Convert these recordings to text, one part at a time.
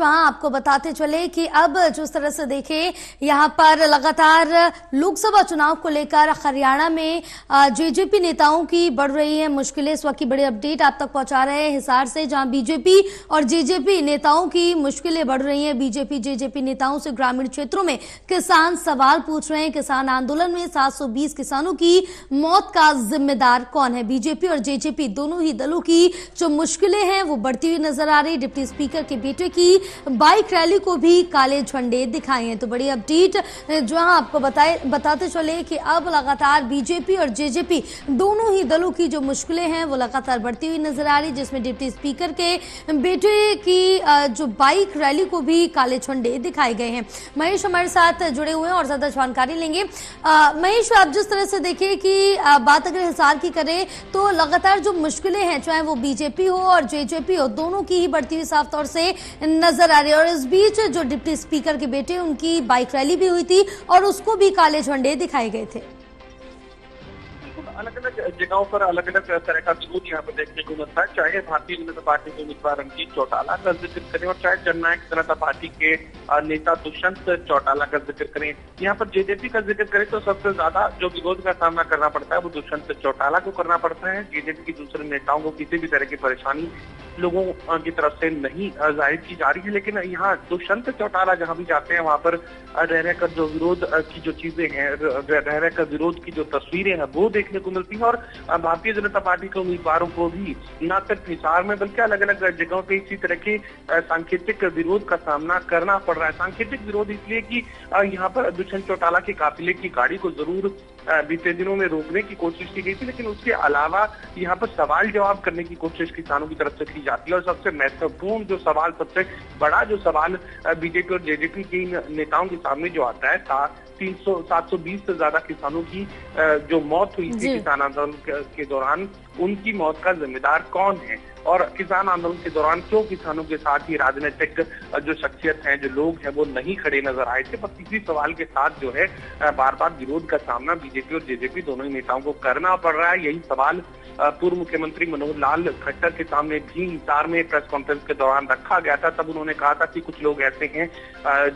वहाँ आपको बताते चले कि अब जिस तरह से देखें यहाँ पर लगातार लोकसभा चुनाव को लेकर हरियाणा में जेजेपी नेताओं की बढ़ रही है मुश्किलें। इस वक्त की बड़ी अपडेट आप तक पहुंचा रहे हैं हिसार से, जहां बीजेपी और जेजेपी नेताओं की मुश्किलें बढ़ रही हैं। बीजेपी जेजेपी नेताओं से ग्रामीण क्षेत्रों में किसान सवाल पूछ रहे हैं। किसान आंदोलन में 720 किसानों की मौत का जिम्मेदार कौन है? बीजेपी और जेजेपी दोनों ही दलों की जो मुश्किलें हैं वो बढ़ती हुई नजर आ रही। डिप्टी स्पीकर के बेटे की बाइक रैली को भी काले झंडे दिखाए हैं। तो बड़ी अपडेट जहां आपको बताते चले कि अब लगातार बीजेपी और जेजेपी दोनों ही दलों की जो मुश्किलें हैं वो लगातार बढ़ती हुई नजर आ रही, जिसमें डिप्टी स्पीकर के बेटे की जो बाइक रैली को भी काले झंडे दिखाए गए हैं। महेश हमारे साथ जुड़े हुए हैं और ज्यादा जानकारी लेंगे। महेश, आप जिस तरह से देखें कि बात अगर हिसार की करें तो लगातार जो मुश्किलें हैं, चाहे वो बीजेपी हो और जेजेपी हो, दोनों की ही बढ़ती हुई साफ तौर से नजर आ रही है। और इस बीच जो डिप्टी स्पीकर के बेटे, उनकी बाइक रैली भी हुई थी और उसको भी काले झंडे दिखाए गए थे। अलग अलग जगहों पर अलग अलग तरह का विरोध यहाँ पर देखने को मिलता है, चाहे भारतीय जनता पार्टी के उम्मीदवार रंजीत चौटाला का जिक्र करें और चाहे जननायक जनता पार्टी के नेता दुष्यंत चौटाला का जिक्र करें। यहाँ पर जेजेपी का जिक्र करें तो सबसे ज्यादा जो विरोध का सामना करना पड़ता है वो दुष्यंत चौटाला को करना पड़ता है। जेजेपी की दूसरे नेताओं को किसी भी तरह की परेशानी लोगों की तरफ से नहीं जाहिर की जा रही है, लेकिन यहाँ दुष्यंत चौटाला जहाँ भी जाते हैं वहाँ पर रह रहकर जो विरोध की जो चीजें हैं, रह रहकर विरोध की जो तस्वीरें हैं वो देखने को मिलती है। और भारतीय जनता पार्टी के उम्मीदवारों को भी न सिर्फ हिसार में बल्कि अलग अलग जगहों पे इसी तरह के सांकेतिक विरोध का सामना करना पड़ रहा है। सांकेतिक विरोध इसलिए कि यहाँ पर दुष्यंत चौटाला के काफिले की गाड़ी को जरूर बीते दिनों में रोकने की कोशिश की गई थी, लेकिन उसके अलावा यहाँ पर सवाल जवाब करने की कोशिश किसानों की तरफ से की जाती है। और सबसे महत्वपूर्ण जो सवाल, सबसे बड़ा जो सवाल बीजेपी और जेजेपी के नेताओं के सामने जो आता है, 720 से ज्यादा किसानों की जो मौत हुई थी किसान आंदोलन के दौरान, उनकी मौत का जिम्मेदार कौन है? और किसान आंदोलन के दौरान क्यों किसानों के साथ ही राजनीतिक जो शख्सियत हैं, जो लोग हैं, वो नहीं खड़े नजर आए थे? बस इसी सवाल के साथ जो है बार बार विरोध का सामना बीजेपी और जेजेपी दोनों ही नेताओं को करना पड़ रहा है। यही सवाल पूर्व मुख्यमंत्री मनोहर लाल खट्टर के सामने भी हिसार में प्रेस कॉन्फ्रेंस के दौरान रखा गया था। तब उन्होंने कहा था कि कुछ लोग ऐसे हैं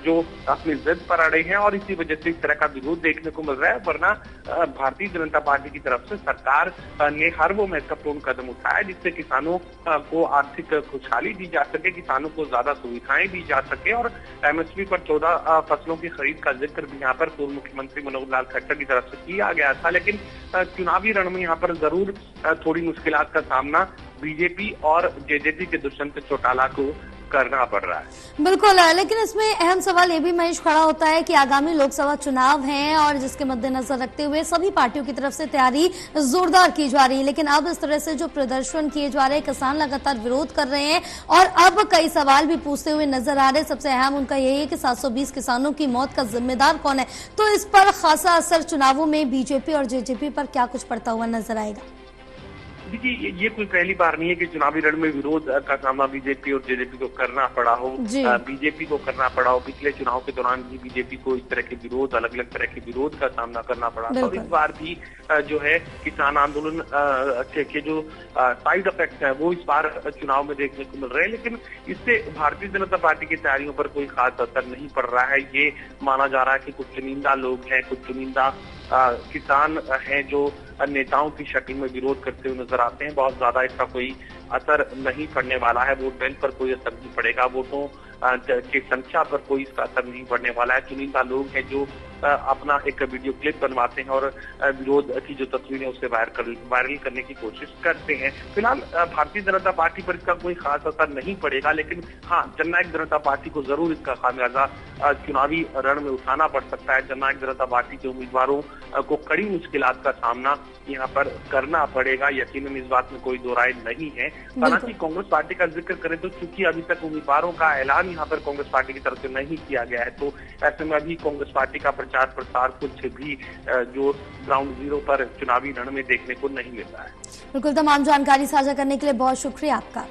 जो अपनी जिद पर अड़े हैं और इसी वजह से इस तरह का विरोध देखने को मिल रहा है। वरना भारतीय जनता पार्टी की तरफ से सरकार ने हर वो महत्वपूर्ण कदम उठाया जिससे किसानों को आर्थिक खुशहाली दी जा सके, किसानों को ज्यादा सुविधाएं दी जा सके। और एमएसपी पर 14 फसलों की खरीद का जिक्र भी यहाँ पर पूर्व मुख्यमंत्री मनोहर लाल खट्टर की तरफ से किया गया था। लेकिन चुनावी रण में यहाँ पर जरूर थोड़ी मुश्किलात का सामना बीजेपी और जेजेपी के दुष्यंत चौटाला को करना पड़ रहा है। बिल्कुल, लेकिन इसमें अहम सवाल ये भी महेश खड़ा होता है कि आगामी लोकसभा चुनाव हैं और जिसके मद्देनजर रखते हुए सभी पार्टियों की तरफ से तैयारी जोरदार की जा रही है। लेकिन अब इस तरह से जो प्रदर्शन किए जा रहे हैं, किसान लगातार विरोध कर रहे हैं और अब कई सवाल भी पूछते हुए नजर आ रहे हैं। सबसे अहम उनका यही है कि 720 किसानों की मौत का जिम्मेदार कौन है? तो इस पर खासा असर चुनावों में बीजेपी और जेजेपी पर क्या कुछ पड़ता हुआ नजर आएगा? देखिए, ये कोई पहली बार नहीं है कि चुनावी रण में विरोध का सामना बीजेपी और जेजेपी को करना पड़ा हो, बीजेपी को करना पड़ा हो। पिछले चुनाव के दौरान भी बीजेपी को इस तरह के विरोध, अलग अलग तरह के विरोध का सामना करना पड़ा था। और इस बार भी जो है किसान आंदोलन के जो साइड इफेक्ट है वो इस बार चुनाव में देखने को मिल रहे हैं। लेकिन इससे भारतीय जनता पार्टी की तैयारियों पर कोई खास असर नहीं पड़ रहा है। ये माना जा रहा है कि कुछ चुनिंदा लोग हैं, कुछ चुनिंदा किसान हैं जो नेताओं की शक्ल में विरोध करते हुए नजर आते हैं। बहुत ज्यादा इसका कोई असर नहीं पड़ने वाला है, वोट बैंक पर कोई असर नहीं पड़ेगा, वोटों की संख्या पर कोई इसका असर नहीं पड़ने वाला है। चुनिंदा लोग हैं जो अपना एक वीडियो क्लिप बनवाते हैं और विरोध की जो तस्वीरें उसे वायरल करने की कोशिश करते हैं। फिलहाल भारतीय जनता पार्टी पर इसका कोई खास असर नहीं पड़ेगा, लेकिन हाँ, जननायक जनता पार्टी को जरूर इसका खामियाजा चुनावी रण में उठाना पड़ सकता है। जननायक जनता पार्टी के उम्मीदवारों को कड़ी मुश्किलात का सामना यहाँ पर करना पड़ेगा, यकीनन इस बात में कोई दो राय नहीं है। हालांकि कांग्रेस पार्टी का जिक्र करें तो चूंकि अभी तक उम्मीदवारों का ऐलान यहाँ पर कांग्रेस पार्टी की तरफ से नहीं किया गया है, तो ऐसे में अभी कांग्रेस पार्टी का प्रचार प्रसार कुछ भी जो ग्राउंड जीरो पर चुनावी रण में देखने को नहीं मिल रहा है। बिल्कुल, तमाम जानकारी साझा करने के लिए बहुत शुक्रिया आपका।